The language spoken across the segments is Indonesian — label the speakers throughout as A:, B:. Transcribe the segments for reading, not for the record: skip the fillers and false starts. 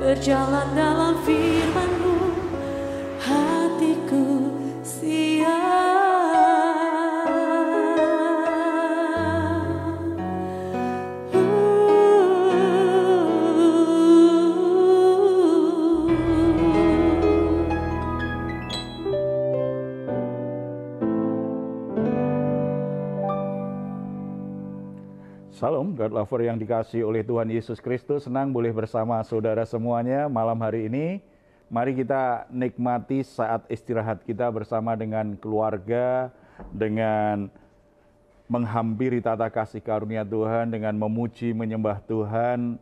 A: berjalan dalam firman-Mu, hatiku siap.
B: Salam, God Lover yang dikasihi oleh Tuhan Yesus Kristus. Senang boleh bersama saudara semuanya malam hari ini. Mari kita nikmati saat istirahat kita bersama dengan keluarga, dengan menghampiri tata kasih karunia Tuhan, dengan memuji, menyembah Tuhan,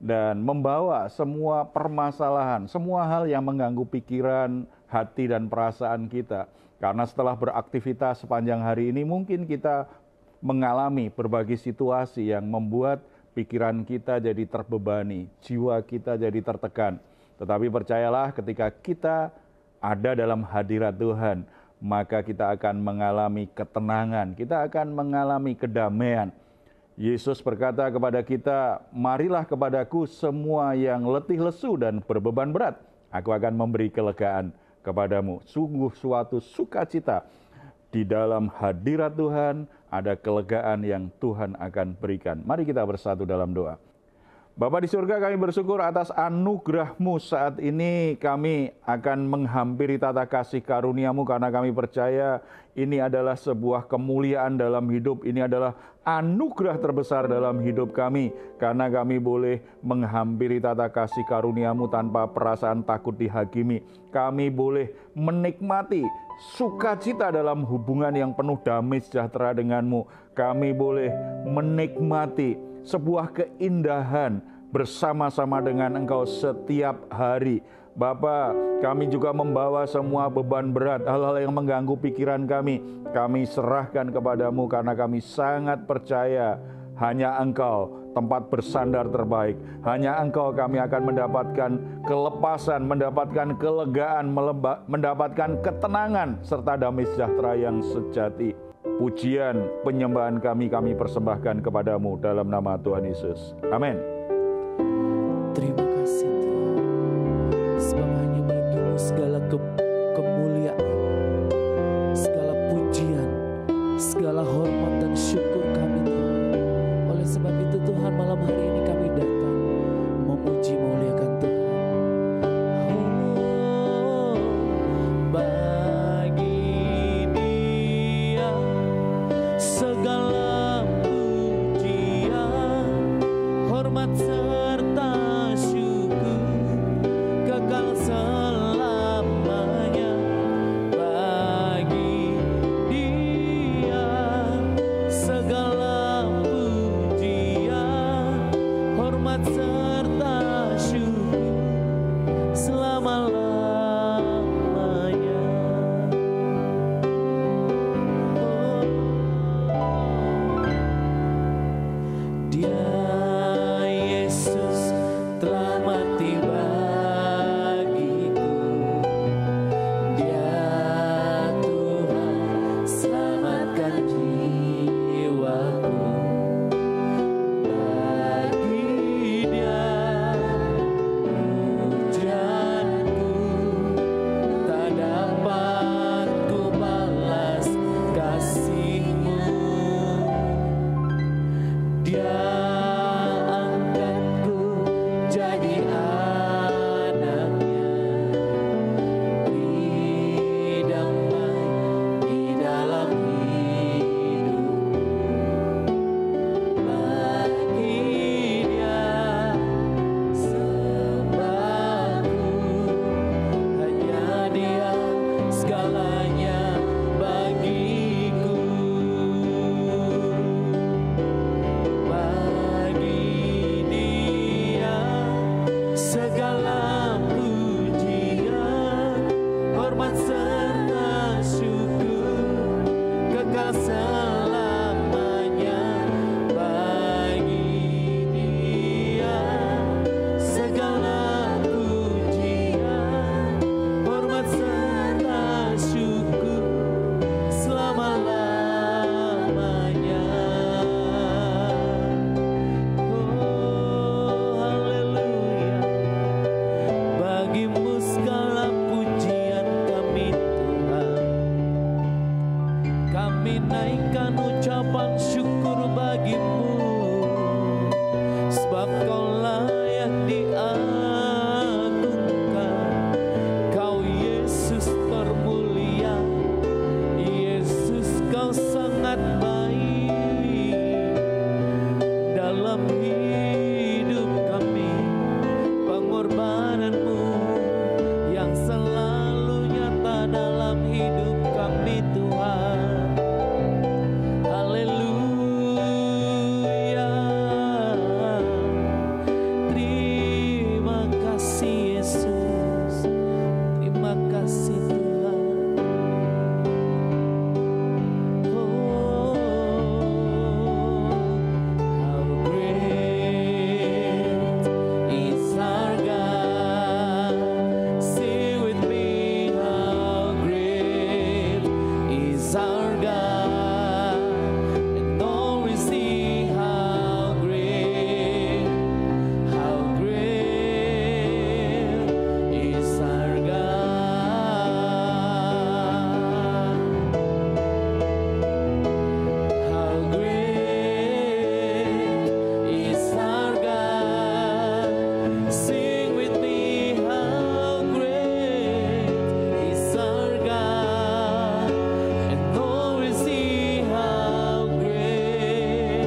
B: dan membawa semua permasalahan, semua hal yang mengganggu pikiran, hati, dan perasaan kita. Karena setelah beraktivitas sepanjang hari ini, mungkin kita mengalami berbagai situasi yang membuat pikiran kita jadi terbebani, jiwa kita jadi tertekan. Tetapi percayalah, ketika kita ada dalam hadirat Tuhan, maka kita akan mengalami ketenangan, kita akan mengalami kedamaian. Yesus berkata kepada kita, "Marilah kepadaku semua yang letih lesu dan berbeban berat, aku akan memberi kelegaan kepadamu." Sungguh suatu sukacita di dalam hadirat Tuhan, ada kelegaan yang Tuhan akan berikan. Mari kita bersatu dalam doa. Bapa di surga, kami bersyukur atas anugerah-Mu saat ini. Kami akan menghampiri tata kasih karunia-Mu karena kami percaya ini adalah sebuah kemuliaan dalam hidup. Ini adalah anugerah terbesar dalam hidup kami. Karena kami boleh menghampiri tata kasih karunia-Mu tanpa perasaan takut dihakimi. Kami boleh menikmati sukacita dalam hubungan yang penuh damai sejahtera dengan-Mu. Kami boleh menikmati sebuah keindahan bersama-sama dengan Engkau setiap hari. Bapa, kami juga membawa semua beban berat, hal-hal yang mengganggu pikiran kami serahkan kepadamu karena kami sangat percaya hanya Engkau tempat bersandar terbaik. Hanya Engkau kami akan mendapatkan kelepasan, mendapatkan kelegaan, mendapatkan ketenangan, serta damai sejahtera yang sejati. Pujian, penyembahan kami persembahkan kepadamu dalam nama Tuhan Yesus. Amin.
C: Terima kasih Tuhan, sebab hanya bagimu segala kemuliaan, segala pujian, segala hormat dan syukur kami Tuhan. Oleh sebab itu Tuhan, malam hari ini kami datang memuji, memuliakan Tuhan. Segala pujian, hormat serta syukur kekal selamanya bagi Dia. Segala pujian, dalam hidup kami, pengorbananmu yang selalu nyata dalam hidup kami Tuhan. Haleluya. Terima kasih Yesus, terima kasih Tuhan. Oh, how great is our God. Sing with me, how great is our God. And all we see how great is our God. How great is our God. Sing with me, how great is our God. And all we see how great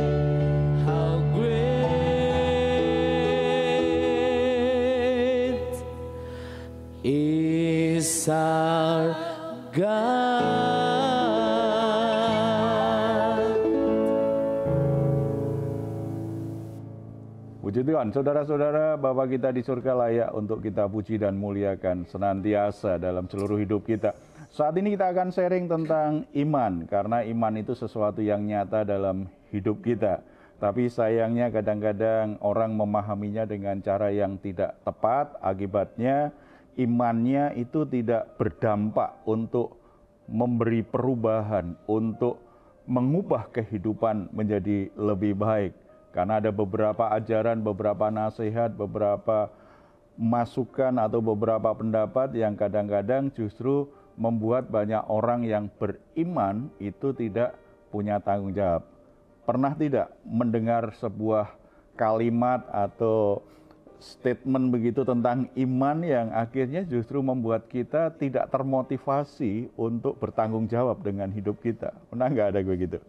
C: is our God.
B: Puji Tuhan, saudara-saudara, Bapa kita di surga layak untuk kita puji dan muliakan senantiasa dalam seluruh hidup kita. Saat ini kita akan sharing tentang iman, karena iman itu sesuatu yang nyata dalam hidup kita. Tapi sayangnya kadang-kadang orang memahaminya dengan cara yang tidak tepat, akibatnya imannya itu tidak berdampak untuk memberi perubahan, untuk mengubah kehidupan menjadi lebih baik. Karena ada beberapa ajaran, beberapa nasihat, beberapa masukan atau beberapa pendapat yang kadang-kadang justru membuat banyak orang yang beriman itu tidak punya tanggung jawab. Pernah tidak mendengar sebuah kalimat atau statement begitu tentang iman yang akhirnya justru membuat kita tidak termotivasi untuk bertanggung jawab dengan hidup kita? Pernah nggak ada begitu?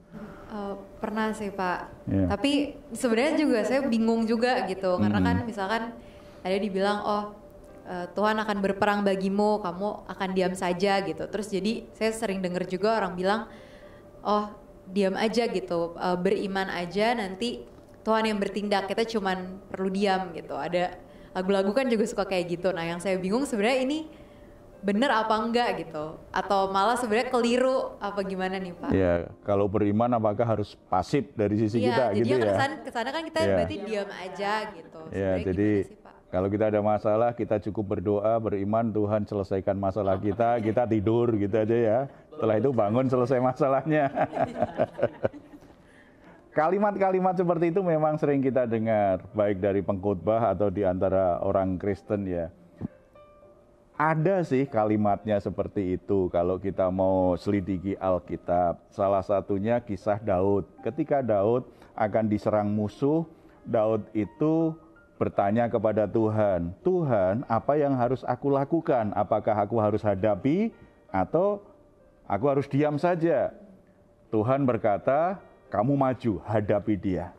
A: Pernah sih Pak,
B: Iya.
A: tapi sebenarnya juga saya bingung juga gitu, karena kan misalkan ada dibilang Tuhan akan berperang bagimu, kamu akan diam saja gitu. Terus jadi saya sering dengar juga orang bilang, diam aja gitu, beriman aja nanti Tuhan yang bertindak, kita cuman perlu diam gitu. Ada lagu-lagu kan juga suka kayak gitu. Nah yang saya bingung sebenarnya ini bener apa enggak gitu, atau malah sebenarnya keliru apa gimana nih Pak?
B: Ya, kalau beriman apakah harus pasif dari sisi kita gitu ya?
A: Iya, kesana kan kita berarti diam aja gitu.
B: Ya,
A: Sebenarnya
B: jadi
A: gimana sih, Pak?
B: kalau kita ada masalah, kita cukup berdoa, beriman, Tuhan selesaikan masalah kita tidur gitu aja ya. Setelah itu bangun, selesai masalahnya. Kalimat-kalimat seperti itu memang sering kita dengar, baik dari pengkhotbah atau di antara orang Kristen ya. Ada sih kalimatnya seperti itu kalau kita mau selidiki Alkitab. Salah satunya kisah Daud. Ketika Daud akan diserang musuh, Daud itu bertanya kepada Tuhan, Tuhan, apa yang harus aku lakukan? Apakah aku harus hadapi atau aku harus diam saja? Tuhan berkata, kamu maju, hadapi dia.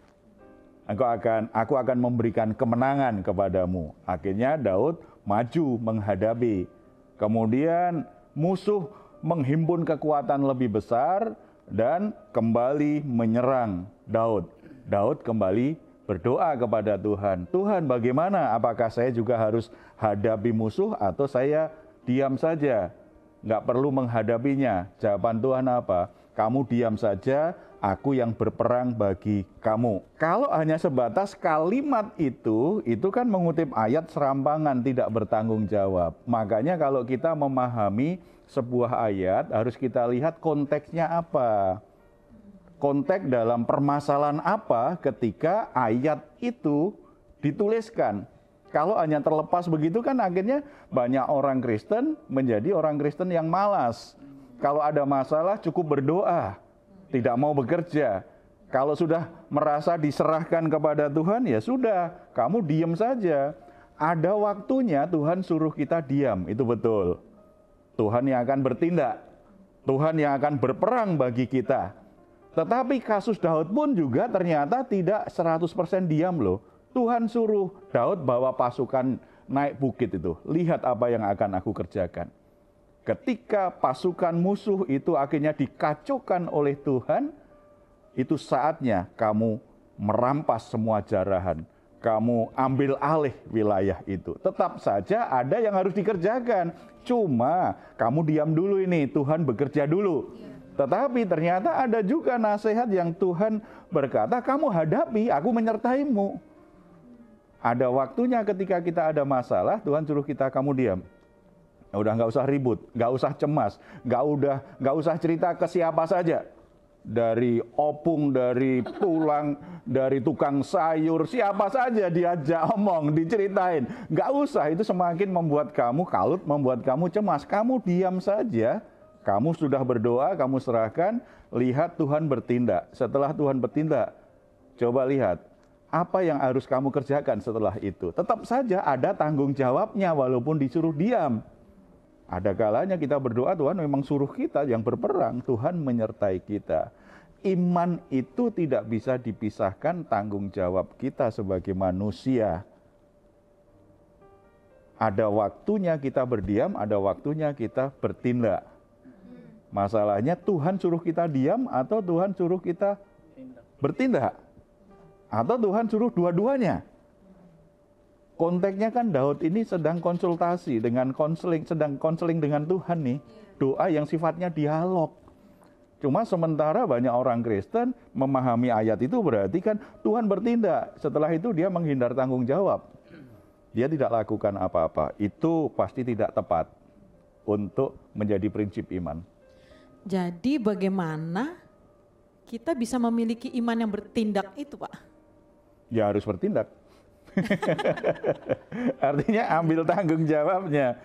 B: Aku akan memberikan kemenangan kepadamu. Akhirnya Daud maju menghadapi. Kemudian musuh menghimpun kekuatan lebih besar dan kembali menyerang Daud. Daud kembali berdoa kepada Tuhan. Tuhan, bagaimana? Apakah saya juga harus hadapi musuh atau saya diam saja? Nggak perlu menghadapinya. Jawaban Tuhan apa? Kamu diam saja, aku yang berperang bagi kamu. Kalau hanya sebatas kalimat itu kan mengutip ayat serampangan, tidak bertanggung jawab. Makanya kalau kita memahami sebuah ayat, harus kita lihat konteksnya apa. Konteks dalam permasalahan apa ketika ayat itu dituliskan. Kalau hanya terlepas begitu kan akhirnya banyak orang Kristen menjadi orang Kristen yang malas. Kalau ada masalah cukup berdoa, tidak mau bekerja. Kalau sudah merasa diserahkan kepada Tuhan, ya sudah, kamu diam saja. Ada waktunya Tuhan suruh kita diam, itu betul. Tuhan yang akan bertindak, Tuhan yang akan berperang bagi kita. Tetapi kasus Daud pun juga ternyata tidak 100% diam loh. Tuhan suruh Daud bawa pasukan naik bukit itu. Lihat apa yang akan aku kerjakan. Ketika pasukan musuh itu akhirnya dikacaukan oleh Tuhan, itu saatnya kamu merampas semua jarahan. Kamu ambil alih wilayah itu. Tetap saja ada yang harus dikerjakan. Cuma kamu diam dulu ini, Tuhan bekerja dulu. Tetapi ternyata ada juga nasihat yang Tuhan berkata, kamu hadapi, aku menyertaimu. Ada waktunya ketika kita ada masalah, Tuhan suruh kita, kamu diam. Udah nggak usah ribut, nggak usah cemas, nggak usah cerita ke siapa saja. Dari opung, dari tulang, dari tukang sayur, siapa saja diajak omong, diceritain. Nggak usah, itu semakin membuat kamu kalut, membuat kamu cemas. Kamu diam saja, kamu sudah berdoa, kamu serahkan, lihat Tuhan bertindak. Setelah Tuhan bertindak, coba lihat, apa yang harus kamu kerjakan setelah itu. Tetap saja ada tanggung jawabnya walaupun disuruh diam. Ada kalanya kita berdoa, Tuhan memang suruh kita yang berperang, Tuhan menyertai kita. Iman itu tidak bisa dipisahkan tanggung jawab kita sebagai manusia. Ada waktunya kita berdiam, ada waktunya kita bertindak. Masalahnya Tuhan suruh kita diam atau Tuhan suruh kita bertindak? Atau Tuhan suruh dua-duanya? Konteksnya kan Daud ini sedang konsultasi dengan sedang konseling dengan Tuhan nih. Doa yang sifatnya dialog. Cuma sementara banyak orang Kristen memahami ayat itu berarti kan Tuhan bertindak. Setelah itu dia menghindar tanggung jawab. Dia tidak lakukan apa-apa. Itu pasti tidak tepat untuk menjadi prinsip iman.
D: Jadi bagaimana kita bisa memiliki iman yang bertindak itu, Pak?
B: Ya harus bertindak. Artinya ambil tanggung jawabnya.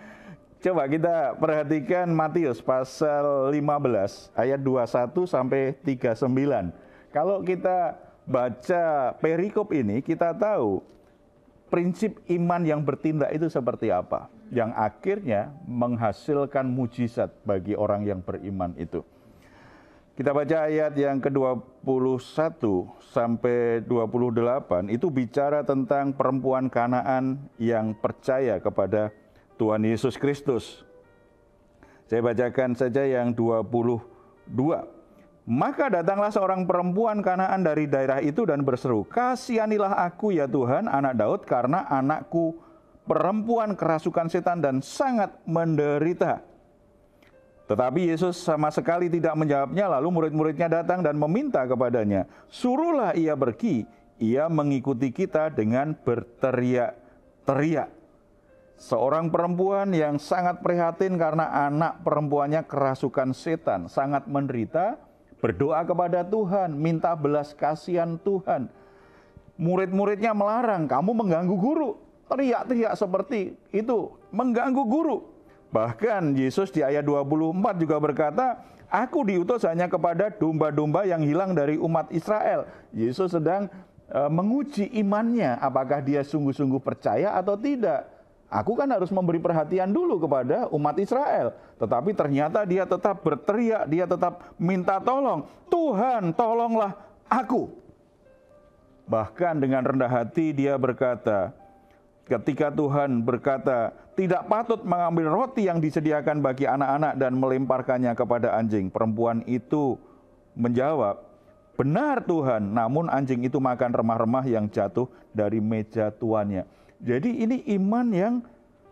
B: Coba kita perhatikan Matius pasal 15 ayat 21 sampai 39. Kalau kita baca perikop ini, kita tahu prinsip iman yang bertindak itu seperti apa, yang akhirnya menghasilkan mujizat bagi orang yang beriman itu. Kita baca ayat yang ke-21 sampai 28, itu bicara tentang perempuan Kanaan yang percaya kepada Tuhan Yesus Kristus. Saya bacakan saja yang 22. Maka datanglah seorang perempuan Kanaan dari daerah itu dan berseru, "Kasihanilah aku ya Tuhan, anak Daud, karena anakku perempuan kerasukan setan dan sangat menderita." Tetapi Yesus sama sekali tidak menjawabnya, lalu murid-muridnya datang dan meminta kepadanya, "Suruhlah ia pergi." Ia mengikuti kita dengan berteriak-teriak. Seorang perempuan yang sangat prihatin karena anak perempuannya kerasukan setan, sangat menderita, berdoa kepada Tuhan, minta belas kasihan Tuhan. Murid-muridnya melarang, "Kamu mengganggu guru." Teriak-teriak seperti itu, mengganggu guru. Bahkan Yesus di ayat 24 juga berkata, "Aku diutus hanya kepada domba-domba yang hilang dari umat Israel." Yesus sedang menguji imannya, apakah dia sungguh-sungguh percaya atau tidak. Aku kan harus memberi perhatian dulu kepada umat Israel. Tetapi ternyata dia tetap berteriak, dia tetap minta tolong. "Tuhan, tolonglah aku." Bahkan dengan rendah hati dia berkata, ketika Tuhan berkata, "Tidak patut mengambil roti yang disediakan bagi anak-anak dan melemparkannya kepada anjing." Perempuan itu menjawab, "Benar Tuhan, namun anjing itu makan remah-remah yang jatuh dari meja tuannya." Jadi ini iman yang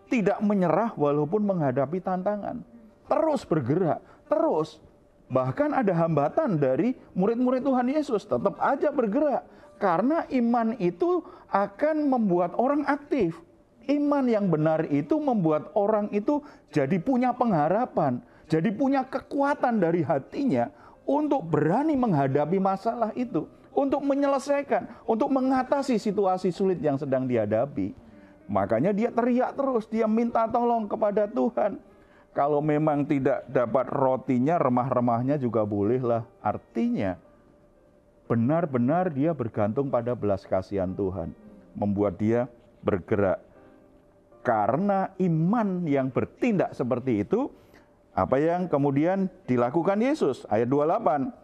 B: tidak menyerah walaupun menghadapi tantangan. Terus bergerak, terus. Bahkan ada hambatan dari murid-murid Tuhan Yesus, tetap aja bergerak. Karena iman itu akan membuat orang aktif. Iman yang benar itu membuat orang itu jadi punya pengharapan, jadi punya kekuatan dari hatinya untuk berani menghadapi masalah itu, untuk menyelesaikan, untuk mengatasi situasi sulit yang sedang dihadapi. Makanya dia teriak terus, dia minta tolong kepada Tuhan. Kalau memang tidak dapat rotinya, remah-remahnya juga bolehlah. Artinya benar-benar dia bergantung pada belas kasihan Tuhan, membuat dia bergerak. Karena iman yang bertindak seperti itu, apa yang kemudian dilakukan Yesus? Ayat 28.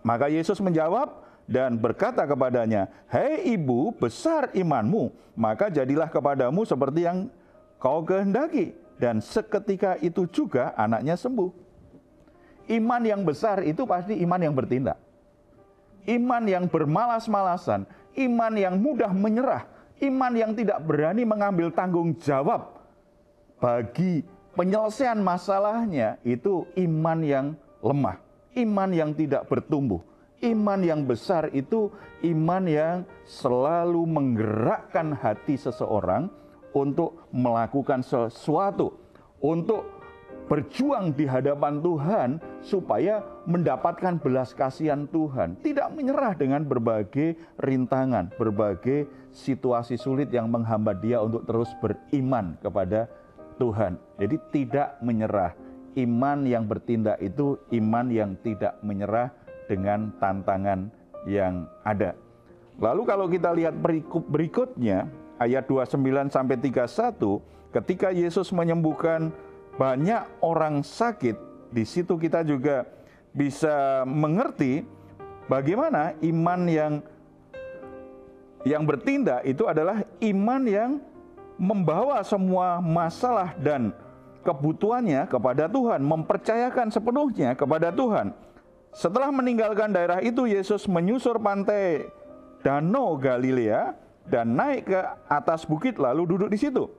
B: Maka Yesus menjawab dan berkata kepadanya, "Hei ibu, besar imanmu, maka jadilah kepadamu seperti yang kau kehendaki." Dan seketika itu juga anaknya sembuh. Iman yang besar itu pasti iman yang bertindak. Iman yang bermalas-malasan, iman yang mudah menyerah, iman yang tidak berani mengambil tanggung jawab bagi penyelesaian masalahnya, itu iman yang lemah, iman yang tidak bertumbuh. Iman yang besar itu iman yang selalu menggerakkan hati seseorang untuk melakukan sesuatu, untuk berjuang di hadapan Tuhan supaya mendapatkan belas kasihan Tuhan. Tidak menyerah dengan berbagai rintangan, berbagai situasi sulit yang menghambat dia untuk terus beriman kepada Tuhan. Jadi tidak menyerah. Iman yang bertindak itu iman yang tidak menyerah dengan tantangan yang ada. Lalu kalau kita lihat berikutnya, ayat 29-31, ketika Yesus menyembuhkan banyak orang sakit, di situ kita juga bisa mengerti bagaimana iman yang bertindak itu adalah iman yang membawa semua masalah dan kebutuhannya kepada Tuhan, mempercayakan sepenuhnya kepada Tuhan. Setelah meninggalkan daerah itu, Yesus menyusur pantai Danau Galilea dan naik ke atas bukit lalu duduk di situ.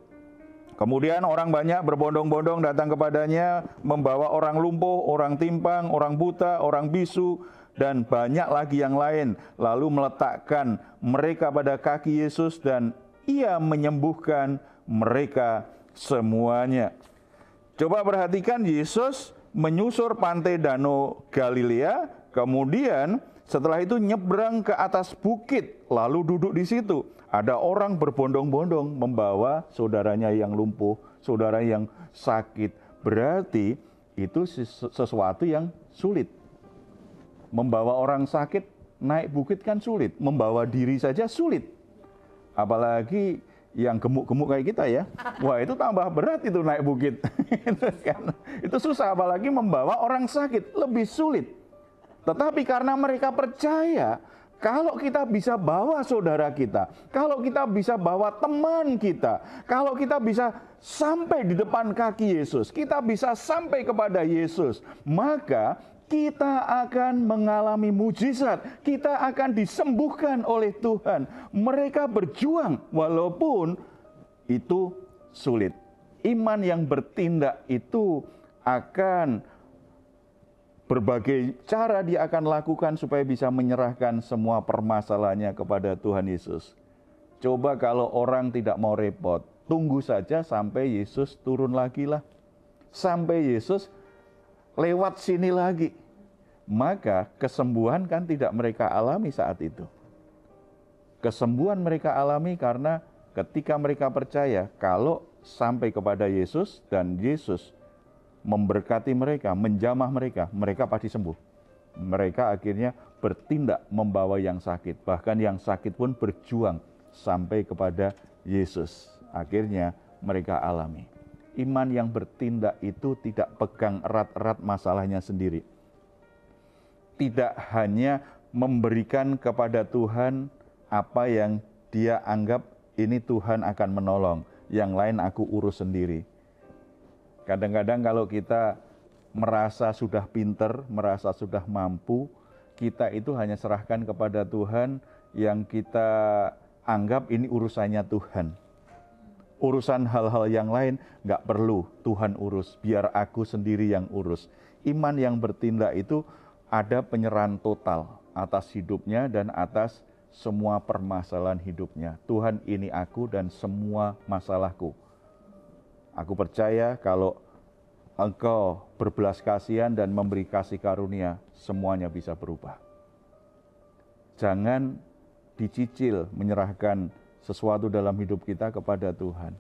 B: Kemudian orang banyak berbondong-bondong datang kepadanya, membawa orang lumpuh, orang timpang, orang buta, orang bisu, dan banyak lagi yang lain. Lalu meletakkan mereka pada kaki Yesus dan Ia menyembuhkan mereka semuanya. Coba perhatikan, Yesus menyusur pantai Danau Galilea, kemudian setelah itu nyebrang ke atas bukit, lalu duduk di situ. Ada orang berbondong-bondong membawa saudaranya yang lumpuh, saudara yang sakit. Berarti itu sesuatu yang sulit. Membawa orang sakit naik bukit kan sulit, membawa diri saja sulit. Apalagi yang gemuk-gemuk kayak kita ya. Wah, itu tambah berat itu naik bukit. Itu susah, apalagi membawa orang sakit, lebih sulit. Tetapi karena mereka percaya, kalau kita bisa bawa saudara kita, kalau kita bisa bawa teman kita, kalau kita bisa sampai di depan kaki Yesus, kita bisa sampai kepada Yesus, maka kita akan mengalami mujizat, kita akan disembuhkan oleh Tuhan. Mereka berjuang walaupun itu sulit. Iman yang bertindak itu akan berbagai cara dia akan lakukan supaya bisa menyerahkan semua permasalahannya kepada Tuhan Yesus. Coba kalau orang tidak mau repot, tunggu saja sampai Yesus turun lagi lah. Sampai Yesus lewat sini lagi. Maka kesembuhan kan tidak mereka alami saat itu. Kesembuhan mereka alami karena ketika mereka percaya kalau sampai kepada Yesus dan Yesus memberkati mereka, menjamah mereka, mereka pasti sembuh. Mereka akhirnya bertindak membawa yang sakit. Bahkan yang sakit pun berjuang sampai kepada Yesus. Akhirnya mereka alami. Iman yang bertindak itu tidak pegang erat-erat masalahnya sendiri. Tidak hanya memberikan kepada Tuhan apa yang dia anggap ini Tuhan akan menolong. Yang lain aku urus sendiri. Kadang-kadang kalau kita merasa sudah pinter, merasa sudah mampu, kita itu hanya serahkan kepada Tuhan yang kita anggap ini urusannya Tuhan. Urusan hal-hal yang lain nggak perlu Tuhan urus, biar aku sendiri yang urus. Iman yang bertindak itu ada penyerahan total atas hidupnya dan atas semua permasalahan hidupnya. Tuhan, ini aku dan semua masalahku. Aku percaya kalau Engkau berbelas kasihan dan memberi kasih karunia, semuanya bisa berubah. Jangan dicicil menyerahkan sesuatu dalam hidup kita kepada Tuhan.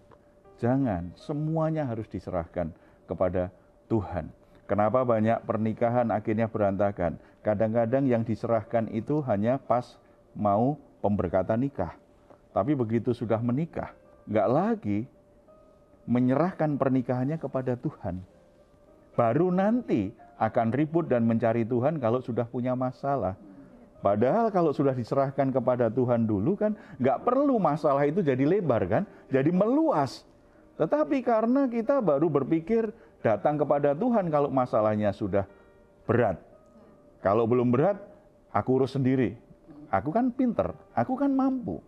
B: Jangan, semuanya harus diserahkan kepada Tuhan. Kenapa banyak pernikahan akhirnya berantakan? Kadang-kadang yang diserahkan itu hanya pas mau pemberkatan nikah. Tapi begitu sudah menikah, nggak lagi menyerahkan pernikahannya kepada Tuhan. Baru nanti akan ribut dan mencari Tuhan kalau sudah punya masalah. Padahal kalau sudah diserahkan kepada Tuhan dulu kan nggak perlu masalah itu jadi lebar kan, jadi meluas. Tetapi karena kita baru berpikir datang kepada Tuhan kalau masalahnya sudah berat. Kalau belum berat, aku urus sendiri. Aku kan pinter, aku kan mampu.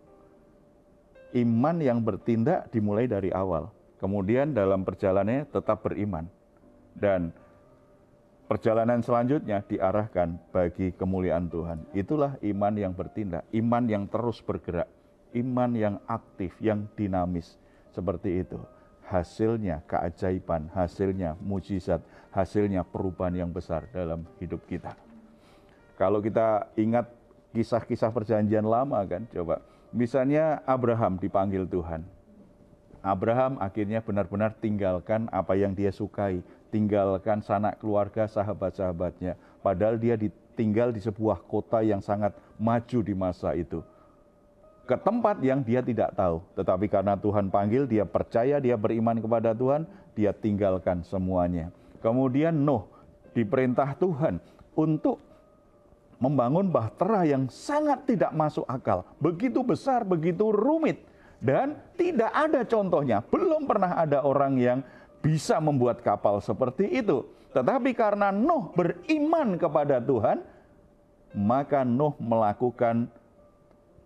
B: Iman yang bertindak dimulai dari awal. Kemudian dalam perjalanannya tetap beriman. Dan perjalanan selanjutnya diarahkan bagi kemuliaan Tuhan. Itulah iman yang bertindak, iman yang terus bergerak, iman yang aktif, yang dinamis. Seperti itu. Hasilnya keajaiban, hasilnya mujizat, hasilnya perubahan yang besar dalam hidup kita. Kalau kita ingat kisah-kisah perjanjian lama kan, coba. Misalnya Abraham dipanggil Tuhan. Abraham akhirnya benar-benar tinggalkan apa yang dia sukai, tinggalkan sanak keluarga, sahabat-sahabatnya. Padahal dia tinggal di sebuah kota yang sangat maju di masa itu. Ke tempat yang dia tidak tahu. Tetapi karena Tuhan panggil, dia percaya, dia beriman kepada Tuhan, dia tinggalkan semuanya. Kemudian Nuh diperintah Tuhan untuk membangun bahtera yang sangat tidak masuk akal. Begitu besar, begitu rumit. Dan tidak ada contohnya. Belum pernah ada orang yang bisa membuat kapal seperti itu. Tetapi karena Nuh beriman kepada Tuhan, maka Nuh melakukan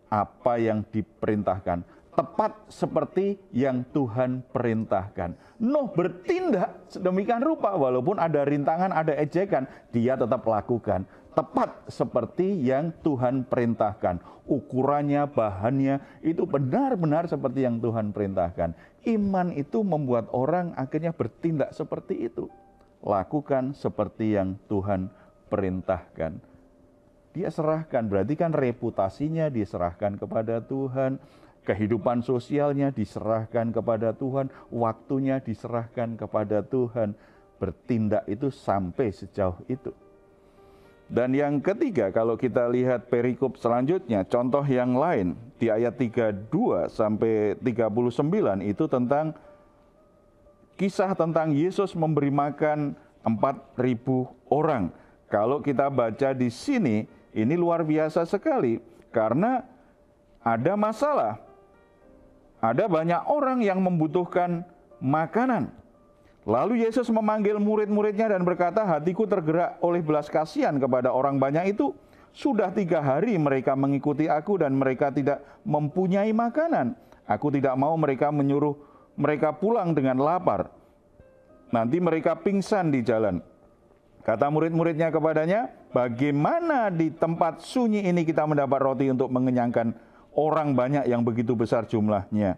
B: apa yang diperintahkan. Tepat seperti yang Tuhan perintahkan. Nuh bertindak sedemikian rupa, walaupun ada rintangan, ada ejekan, dia tetap lakukan. Tepat seperti yang Tuhan perintahkan. Ukurannya, bahannya, itu benar-benar seperti yang Tuhan perintahkan. Iman itu membuat orang akhirnya bertindak seperti itu. Lakukan seperti yang Tuhan perintahkan. Dia serahkan, berarti kan reputasinya diserahkan kepada Tuhan. Kehidupan sosialnya diserahkan kepada Tuhan. Waktunya diserahkan kepada Tuhan. Bertindak itu sampai sejauh itu. Dan yang ketiga, kalau kita lihat perikop selanjutnya, contoh yang lain di ayat 32 sampai 39 itu tentang kisah tentang Yesus memberi makan 4.000 orang. Kalau kita baca di sini, ini luar biasa sekali karena ada masalah. Ada banyak orang yang membutuhkan makanan. Lalu Yesus memanggil murid-muridnya dan berkata, hatiku tergerak oleh belas kasihan kepada orang banyak itu. Sudah 3 hari mereka mengikuti aku dan mereka tidak mempunyai makanan. Aku tidak mau mereka menyuruh mereka pulang dengan lapar. Nanti mereka pingsan di jalan. Kata murid-muridnya kepadanya, bagaimana di tempat sunyi ini kita mendapat roti untuk mengenyangkan orang banyak yang begitu besar jumlahnya?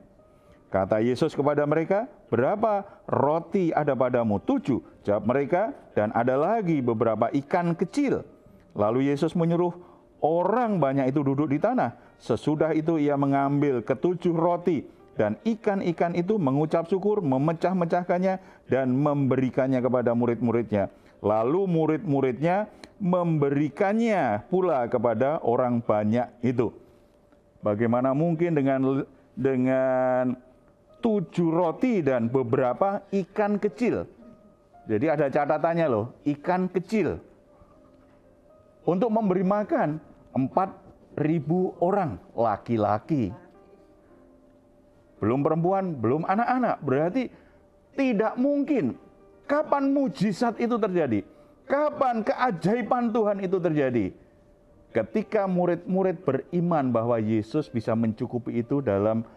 B: Kata Yesus kepada mereka, berapa roti ada padamu? 7, jawab mereka, dan ada lagi beberapa ikan kecil. Lalu Yesus menyuruh orang banyak itu duduk di tanah. Sesudah itu ia mengambil ke-7 roti, dan ikan-ikan itu mengucap syukur, memecah-mecahkannya, dan memberikannya kepada murid-muridnya. Lalu murid-muridnya memberikannya pula kepada orang banyak itu. Bagaimana mungkin dengan 7 roti dan beberapa ikan kecil. Jadi ada catatannya loh, ikan kecil. Untuk memberi makan 4.000 orang laki-laki. Belum perempuan, belum anak-anak. Berarti tidak mungkin. Kapan mujizat itu terjadi? Kapan keajaiban Tuhan itu terjadi? Ketika murid-murid beriman bahwa Yesus bisa mencukupi itu dalam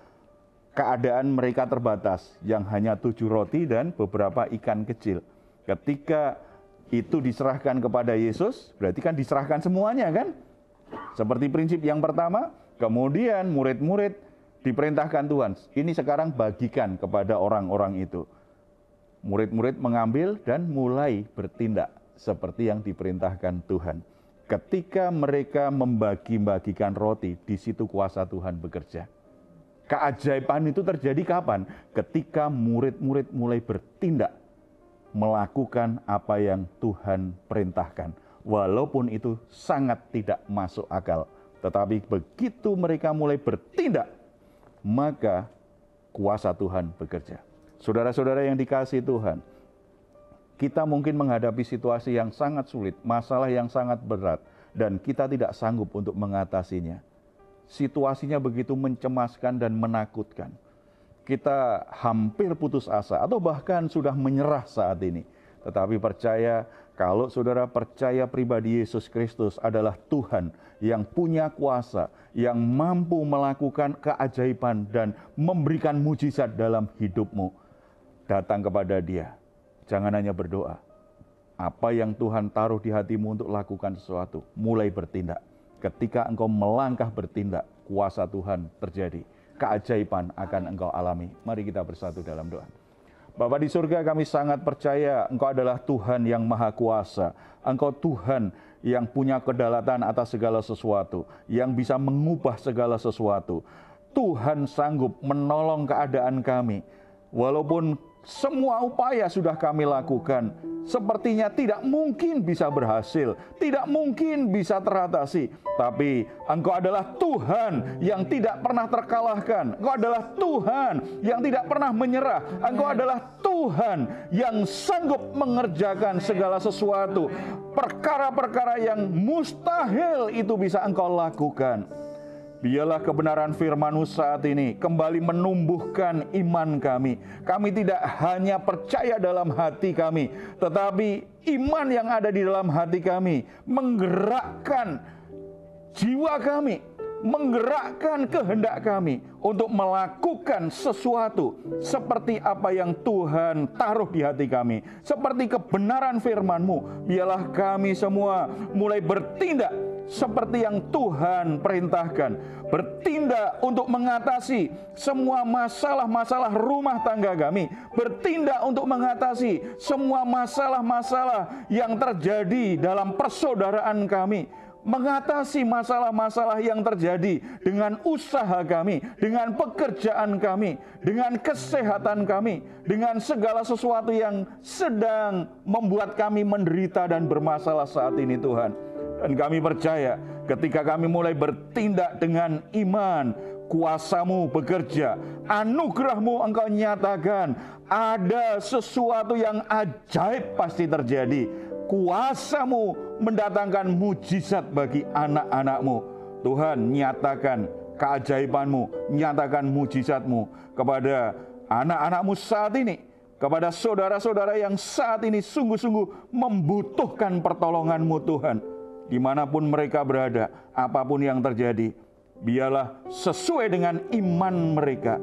B: keadaan mereka terbatas, yang hanya 7 roti dan beberapa ikan kecil. Ketika itu diserahkan kepada Yesus, berarti kan diserahkan semuanya kan? Seperti prinsip yang pertama, kemudian murid-murid diperintahkan Tuhan, ini sekarang bagikan kepada orang-orang itu. Murid-murid mengambil dan mulai bertindak seperti yang diperintahkan Tuhan. Ketika mereka membagi-bagikan roti, di situ kuasa Tuhan bekerja. Keajaiban itu terjadi kapan? Ketika murid-murid mulai bertindak, melakukan apa yang Tuhan perintahkan. Walaupun itu sangat tidak masuk akal. Tetapi begitu mereka mulai bertindak, maka kuasa Tuhan bekerja. Saudara-saudara yang dikasihi Tuhan, Kita mungkin menghadapi situasi yang sangat sulit, masalah yang sangat berat, dan kita tidak sanggup untuk mengatasinya. Situasinya begitu mencemaskan dan menakutkan. Kita hampir putus asa atau bahkan sudah menyerah saat ini. Tetapi percaya, kalau saudara percaya pribadi Yesus Kristus adalah Tuhan yang punya kuasa, yang mampu melakukan keajaiban dan memberikan mujizat dalam hidupmu, datang kepada Dia. Jangan hanya berdoa. Apa yang Tuhan taruh di hatimu untuk lakukan sesuatu, mulai bertindak. Ketika engkau melangkah bertindak, kuasa Tuhan terjadi. Keajaiban akan engkau alami. Mari kita bersatu dalam doa. Bapa di surga, kami sangat percaya Engkau adalah Tuhan yang maha kuasa. Engkau Tuhan yang punya kedaulatan atas segala sesuatu, yang bisa mengubah segala sesuatu. Tuhan sanggup menolong keadaan kami. Walaupun semua upaya sudah kami lakukan, sepertinya tidak mungkin bisa berhasil, tidak mungkin bisa teratasi. Tapi Engkau adalah Tuhan yang tidak pernah terkalahkan. Engkau adalah Tuhan yang tidak pernah menyerah. Engkau adalah Tuhan yang sanggup mengerjakan segala sesuatu. Perkara-perkara yang mustahil itu bisa Engkau lakukan. Biarlah kebenaran firman-Mu saat ini kembali menumbuhkan iman kami. Kami tidak hanya percaya dalam hati kami, tetapi iman yang ada di dalam hati kami menggerakkan jiwa kami, menggerakkan kehendak kami untuk melakukan sesuatu seperti apa yang Tuhan taruh di hati kami. Seperti kebenaran firman-Mu, biarlah kami semua mulai bertindak seperti yang Tuhan perintahkan, bertindak untuk mengatasi semua masalah-masalah rumah tangga kami, bertindak untuk mengatasi semua masalah-masalah yang terjadi dalam persaudaraan kami, mengatasi masalah-masalah yang terjadi dengan usaha kami, dengan pekerjaan kami, dengan kesehatan kami, dengan segala sesuatu yang sedang membuat kami menderita dan bermasalah saat ini, Tuhan. Dan kami percaya ketika kami mulai bertindak dengan iman, kuasa-Mu bekerja, anugerah-Mu Engkau nyatakan, ada sesuatu yang ajaib pasti terjadi. Kuasa-Mu mendatangkan mujizat bagi anak-anak-Mu. Tuhan, nyatakan keajaiban-Mu, nyatakan mujizat-Mu kepada anak-anak-Mu saat ini, kepada saudara-saudara yang saat ini sungguh-sungguh membutuhkan pertolongan-Mu, Tuhan. Dimanapun mereka berada, apapun yang terjadi, biarlah sesuai dengan iman mereka,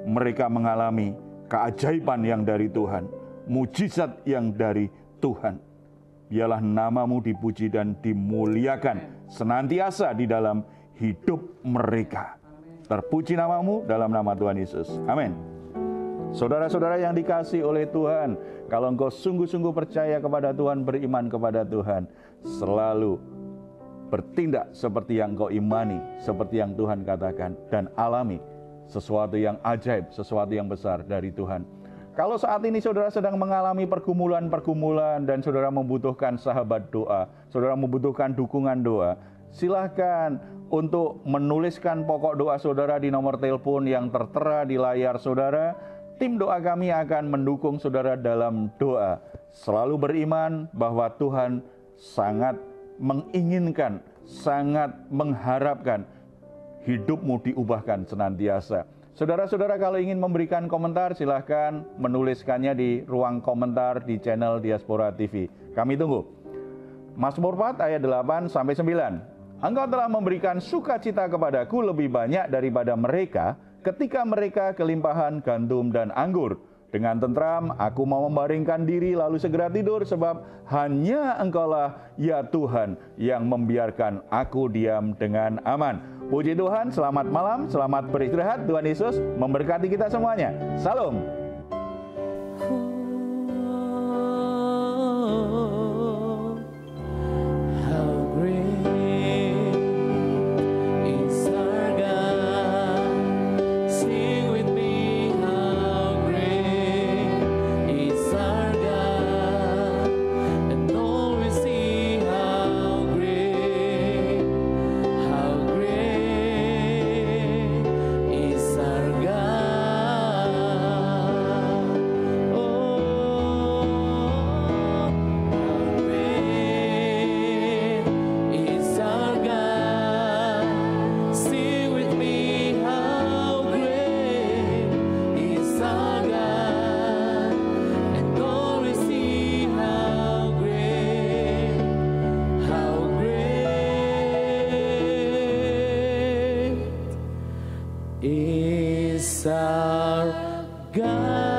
B: mereka mengalami keajaiban yang dari Tuhan, mujizat yang dari Tuhan. Biarlah nama-Mu dipuji dan dimuliakan senantiasa di dalam hidup mereka. Terpuji nama-Mu dalam nama Tuhan Yesus. Amin. Saudara-saudara yang dikasihi oleh Tuhan, kalau engkau sungguh-sungguh percaya kepada Tuhan, beriman kepada Tuhan, selalu bertindak seperti yang engkau imani, seperti yang Tuhan katakan, dan alami sesuatu yang ajaib, sesuatu yang besar dari Tuhan. Kalau saat ini saudara sedang mengalami pergumulan-pergumulan dan saudara membutuhkan sahabat doa, saudara membutuhkan dukungan doa, silahkan untuk menuliskan pokok doa saudara di nomor telepon yang tertera di layar saudara. Tim doa kami akan mendukung saudara dalam doa. Selalu beriman bahwa Tuhan sangat menginginkan, sangat mengharapkan hidupmu diubahkan senantiasa. Saudara-saudara kalau ingin memberikan komentar, silahkan menuliskannya di ruang komentar di channel Diaspora TV. Kami tunggu. Mazmur 4 ayat 8-9. Engkau telah memberikan sukacita kepadaku lebih banyak daripada mereka, ketika mereka kelimpahan gandum dan anggur. Dengan tentram aku mau membaringkan diri lalu segera tidur, sebab hanya Engkaulah ya Tuhan yang membiarkan aku diam dengan aman. Puji Tuhan, selamat malam, selamat beristirahat. Tuhan Yesus memberkati kita semuanya. Salam.
C: Oh is our God.